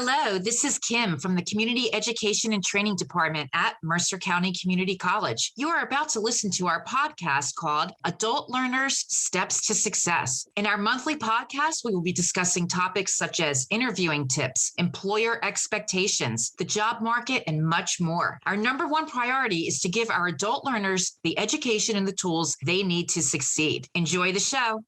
Hello, this is Kim from the Community Education and Training Department at Mercer County Community College. You are about to listen to our podcast called Adult Learners Steps to Success. In our monthly podcast, we will be discussing topics such as interviewing tips, employer expectations, the job market, and much more. Our number one priority is to give our adult learners the education and the tools they need to succeed. Enjoy the show.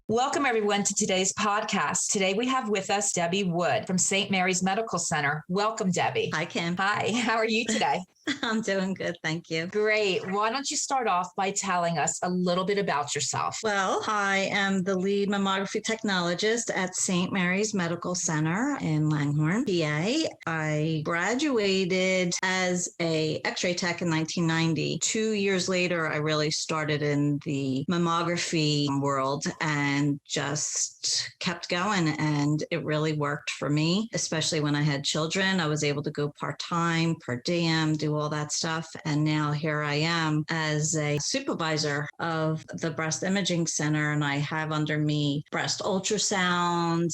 Welcome, everyone, to today's podcast. Today, we have with us Debbie Wood from St. Mary's Medical Center. Welcome, Debbie. Hi, Kim. Hi, how are you today? I'm doing good, thank you. Great. Why don't you start off by telling us a little bit about yourself? Well, I am the lead mammography technologist at St. Mary's Medical Center in Langhorne, PA. I graduated as a X-ray tech in 1990. 2 years later, I really started in the mammography world and just kept going. And it really worked for me, especially when I had children. I was able to go part-time, per diem, do all that stuff. And now here I am as a supervisor of the breast imaging center. And I have under me breast ultrasound.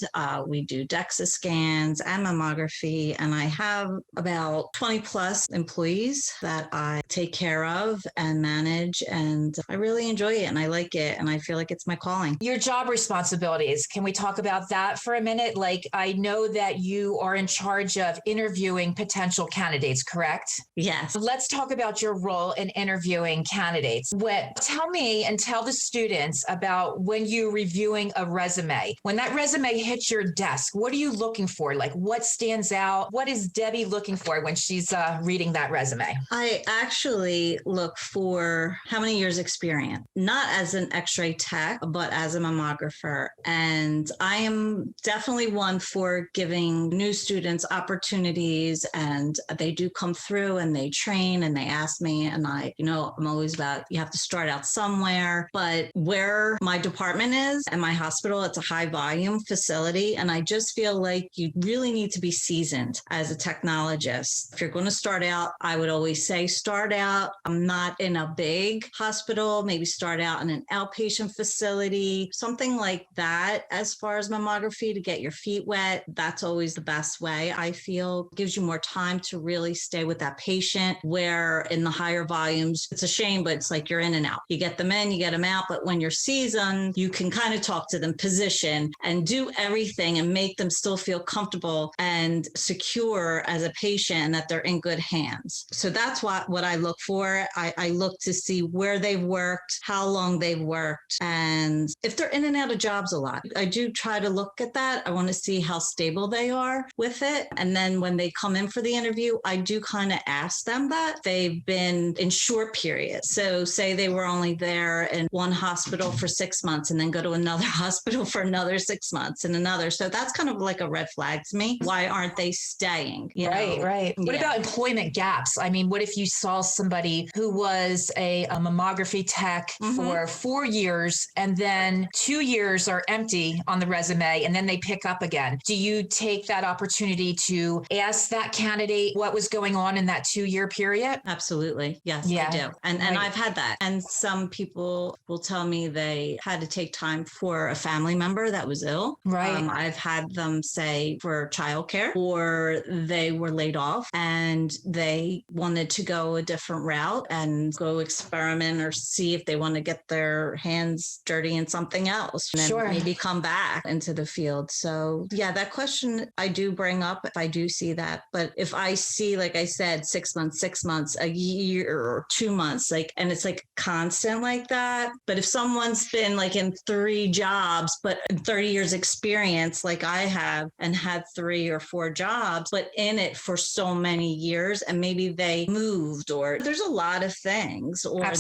We do DEXA scans and mammography. And I have about 20 plus employees that I take care of and manage. And I really enjoy it and I like it. And I feel like it's my calling. Your job responsibilities, can we talk about that for a minute? Like, I know that you are in charge of interviewing potential candidates, correct? Yes. Let's talk about your role in interviewing candidates. Tell me and tell the students about when you're reviewing a resume. When that resume hits your desk, what are you looking for? Like, what stands out? What is Debbie looking for when she's reading that resume? I actually look for how many years experience, not as an X-ray tech, but as a mammographer. And I am definitely one for giving new students opportunities, and they do come through and they train and they ask me, and I'm always about, you have to start out somewhere, but where my department is and my hospital, it's a high volume facility. And I just feel like you really need to be seasoned as a technologist. If you're going to start out, I would always say, start out. I'm not in a big hospital, maybe start out in an outpatient facility, something like that. As far as mammography, to get your feet wet, that's always the best way. I feel gives you more time to really stay with that patient, where in the higher volumes, it's a shame, but it's like you're in and out. You get them in, you get them out. But when you're seasoned, you can kind of talk to them, position, and do everything and make them still feel comfortable and secure as a patient, and that they're in good hands. So that's what I look for. I look to see where they've worked, how long they've worked, and if they're in and out of jobs a lot. I do try to look at that. I want to see how stable they are with it. And then when they come in for the interview, I do kind of ask them that. They've been in short periods. So say they were only there in one hospital for 6 months and then go to another hospital for another 6 months and another. So that's kind of like a red flag to me. Why aren't they staying? Right. What about employment gaps? I mean, what if you saw somebody who was a mammography tech for 4 years and then 2 years are empty on the resume and then they pick up again? Do you take that opportunity to ask that candidate what was going on in that 2-year period? Absolutely. Yes, I do. And I've had that. And some people will tell me they had to take time for a family member that was ill. Right. I've had them say for childcare, or they were laid off and they wanted to go a different route and go experiment or see if they want to get their hands dirty in something else and then maybe come back into the field. So yeah, that question I do bring up if I do see that. But if I see, like I said, 6 months, a year or 2 months, and it's like constant like that. But if someone's been like in 3 jobs, but 30 years experience, like I have, and had 3 or 4 jobs, but in it for so many years, and maybe they moved, or there's a lot of things, or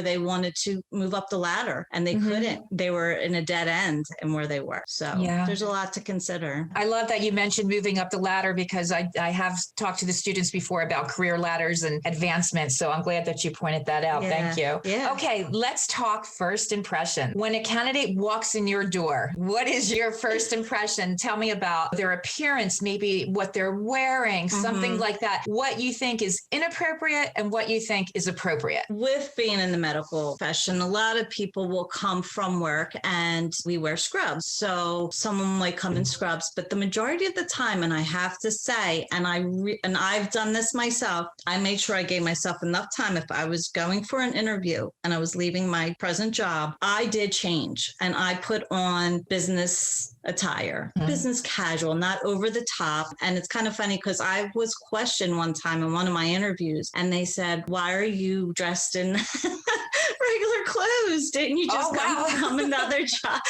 they wanted to move up the ladder and they couldn't. They were in a dead end and where they were. So there's a lot to consider. I love that you mentioned moving up the ladder, because I have talked to the students before before about career ladders and advancement. So I'm glad that you pointed that out. Thank you. Yeah. Okay, let's talk first impression. When a candidate walks in your door, what is your first impression? Tell me about their appearance, maybe what they're wearing, something like that. What you think is inappropriate and what you think is appropriate. With being in the medical profession, a lot of people will come from work and we wear scrubs. So someone might come in scrubs, but the majority of the time, and I have to say, and I've done this myself, I made sure I gave myself enough time. If I was going for an interview and I was leaving my present job, I did change and I put on business attire, business casual, not over the top. And it's kind of funny because I was questioned one time in one of my interviews and they said, why are you dressed in regular clothes? Didn't you just come from another job?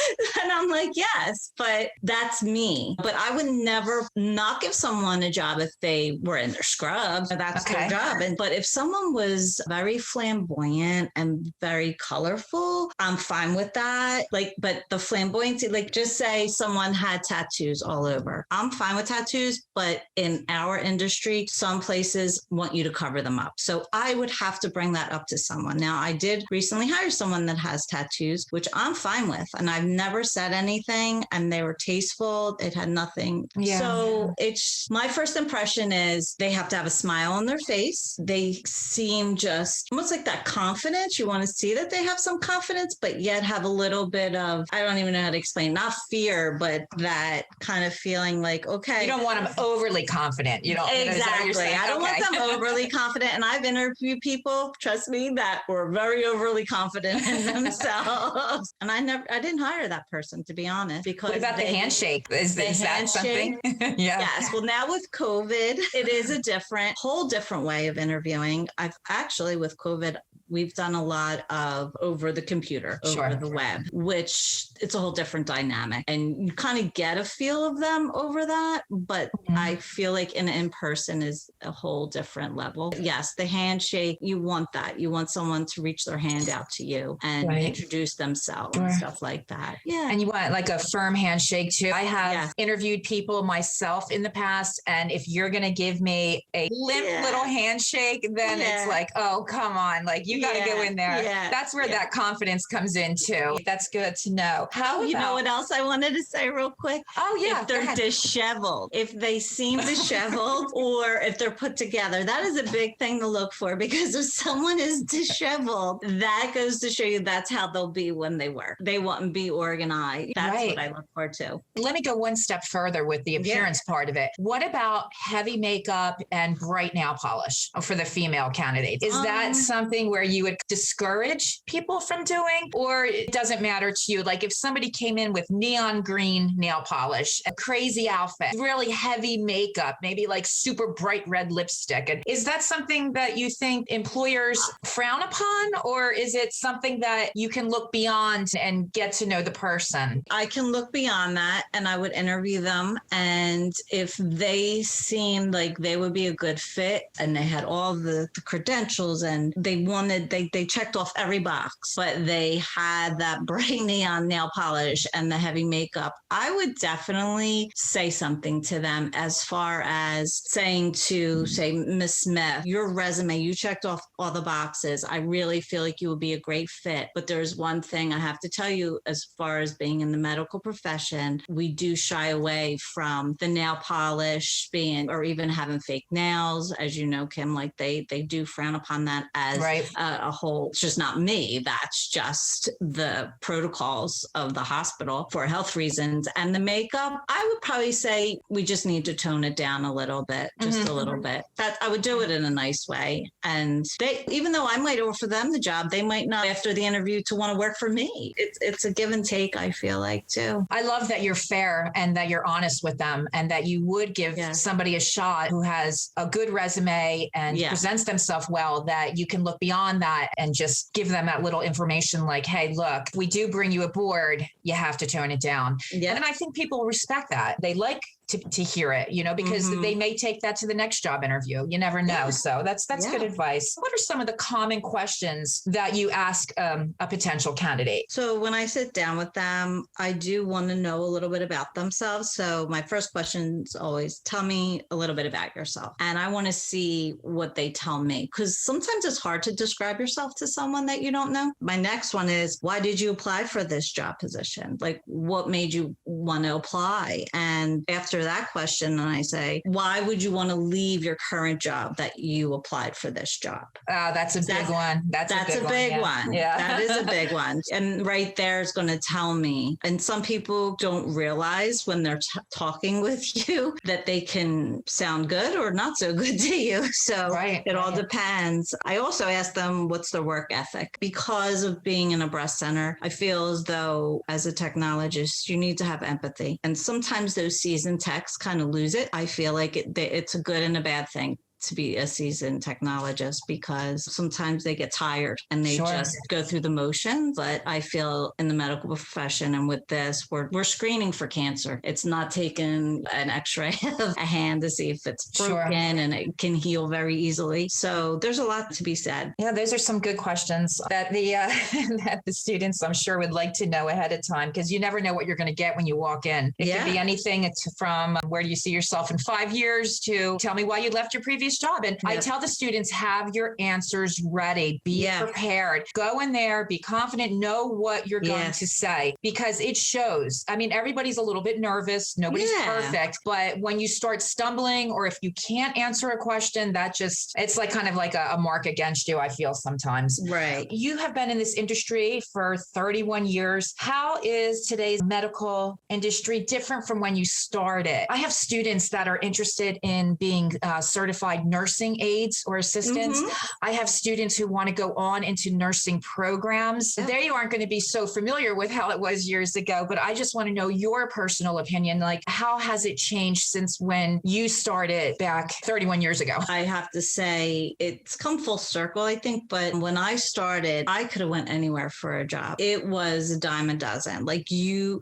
And I'm like, yes, but that's me. But I would never not give someone a job if they were in their scrubs. That's their job. But if someone was very flamboyant and very colorful, I'm fine with that. But the flamboyancy, just say someone had tattoos all over. I'm fine with tattoos, but in our industry, some places want you to cover them up. So I would have to bring that up to someone. Now, I did recently hire someone that has tattoos, which I'm fine with. And I've never said anything and they were tasteful. It had nothing. Yeah. So it's my first impression is they have to have a smile on their face. They seem just almost like that confidence. You want to see that they have some confidence, but yet have a little bit of, I don't even know how to explain, not fear, but that kind of feeling like, okay. You don't want them overly confident. You don't. Exactly. I don't want them overly confident. And I've interviewed people, trust me, that were very overly confident in themselves. And I didn't hire that person, to be honest, because what about the handshake? Is that something? Yeah. Yes. Well, now with COVID, it is a whole different way of interviewing. I've actually with COVID, we've done a lot of over the computer, over the web, which it's a whole different dynamic. And you kind of get a feel of them over that. But I feel like in-person is a whole different level. Yes, the handshake, you want that. You want someone to reach their hand out to you and introduce themselves and stuff like that. Yeah. And you want like a firm handshake too. I have interviewed people myself in the past. And if you're going to give me a limp little handshake, then it's like, oh, come on. Like you got to go in there. Yeah. That's where that confidence comes in too. That's good to know. You know what else I wanted to say real quick? Oh yeah. If they're disheveled, if they seem disheveled or if they're put together, that is a big thing to look for because if someone is disheveled, that goes to show you that's how they'll be when they work. They won't be organized. That's what I look for too. Let me go one step further with the appearance part of it. What about heavy makeup and bright nail polish for the female candidate? Is that something where you would discourage people from doing, or it doesn't matter to you? Like if somebody came in with neon green nail polish, a crazy outfit, really heavy makeup, maybe like super bright red lipstick. And is that something that you think employers frown upon, or is it something that you can look beyond and get to know the person? I can look beyond that and I would interview them. And if they seemed like they would be a good fit and they had all the credentials and they checked off every box, but they had that bright neon nail polish and the heavy makeup, I would definitely say something to them as far as saying to, say, Miss Smith, your resume, you checked off all the boxes. I really feel like you would be a great fit. But there's one thing I have to tell you, as far as being in the medical profession, we do shy away from the nail polish or even having fake nails. As you know, Kim, like they do frown upon that as a whole. It's just not me. That's just the protocols of the hospital for health reasons. And the makeup, I would probably say we just need to tone it down a little bit, just a little bit. That I would do it in a nice way. And even though I might offer them the job, they might not after the interview to want to work for me. It's a give and take, I feel like too. I love that you're fair and that you're honest with them and that you would give somebody a shot who has a good resume and presents themselves well, that you can look beyond that and just give them that little information like, hey, look, we do bring you aboard. You have to tone it down. Yeah. And I think people respect that. They like to hear it, because they may take that to the next job interview. You never know. Yeah. So that's good Yeah. advice. What are some of the common questions that you ask a potential candidate? So when I sit down with them, I do want to know a little bit about themselves. So my first question is always, tell me a little bit about yourself. And I want to see what they tell me, because sometimes it's hard to describe yourself to someone that you don't know. My next one is, why did you apply for this job position? Like, what made you want to apply? And after that question, I say, why would you want to leave your current job that you applied for this job? That's a big one. That's a big one. Yeah. That is a big one. And right there is going to tell me. And some people don't realize when they're talking with you that they can sound good or not so good to you. So it all depends. I also ask them, what's their work ethic? Because of being in a breast center, I feel as though as a technologist, you need to have empathy. And sometimes those seasoned techs kind of lose it. I feel like it's a good and a bad thing to be a seasoned technologist, because sometimes they get tired and they just go through the motions. But I feel in the medical profession and with this, we're screening for cancer. It's not taking an x-ray of a hand to see if it's broken and it can heal very easily. So there's a lot to be said. Yeah, those are some good questions that that the students, I'm sure, would like to know ahead of time, because you never know what you're going to get when you walk in. It could be anything from where do you see yourself in 5 years to tell me why you left your previous job. And I tell the students, have your answers ready, be prepared, go in there, be confident, know what you're going to say, because it shows. I mean, everybody's a little bit nervous. Nobody's perfect. But when you start stumbling, or if you can't answer a question, it's like kind of like a mark against you, I feel sometimes. Right. You have been in this industry for 31 years. How is today's medical industry different from when you started? I have students that are interested in being certified nursing aides or assistants. I have students who want to go on into nursing programs. They aren't going to be so familiar with how it was years ago, but I just want to know your personal opinion. Like, how has it changed since when you started back 31 years ago? I have to say it's come full circle, I think. But when I started, I could have went anywhere for a job. It was a dime a dozen. Like, you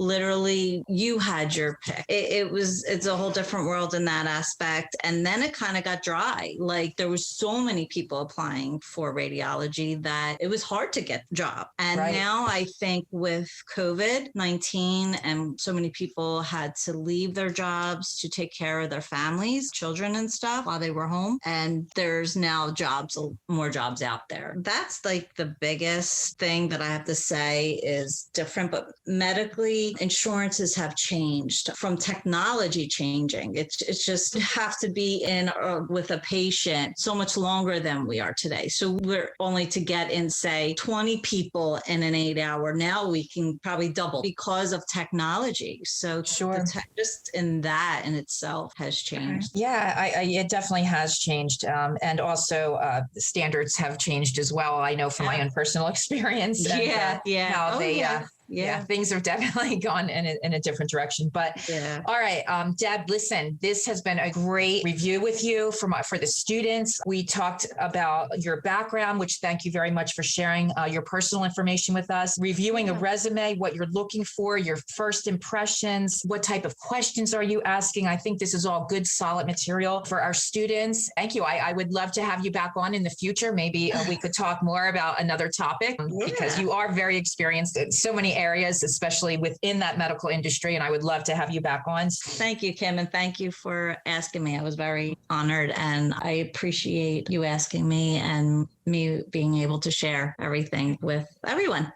had your pick. It's a whole different world in that aspect. And then it kind of got dry. Like, there was so many people applying for radiology that it was hard to get the job. And now I think with COVID-19 and so many people had to leave their jobs to take care of their families, children and stuff while they were home. And there's now more jobs out there. That's like the biggest thing that I have to say is different. But medically, insurances have changed from technology changing. It's just have to be in with a patient so much longer than we are today. So we're only to get in, say, 20 people in an 8-hour. Now we can probably double because of technology. So just in that in itself has changed. Yeah, it definitely has changed. And also the standards have changed as well. I know from my own personal experience. How things have definitely gone in a different direction. But all right, Deb, listen, this has been a great review with you for the students. We talked about your background, which thank you very much for sharing your personal information with us, reviewing a resume, what you're looking for, your first impressions, what type of questions are you asking? I think this is all good, solid material for our students. Thank you. I would love to have you back on in the future. Maybe we could talk more about another topic because you are very experienced in so many areas, especially within that medical industry. And I would love to have you back on. Thank you, Kim. And thank you for asking me. I was very honored and I appreciate you asking me and me being able to share everything with everyone.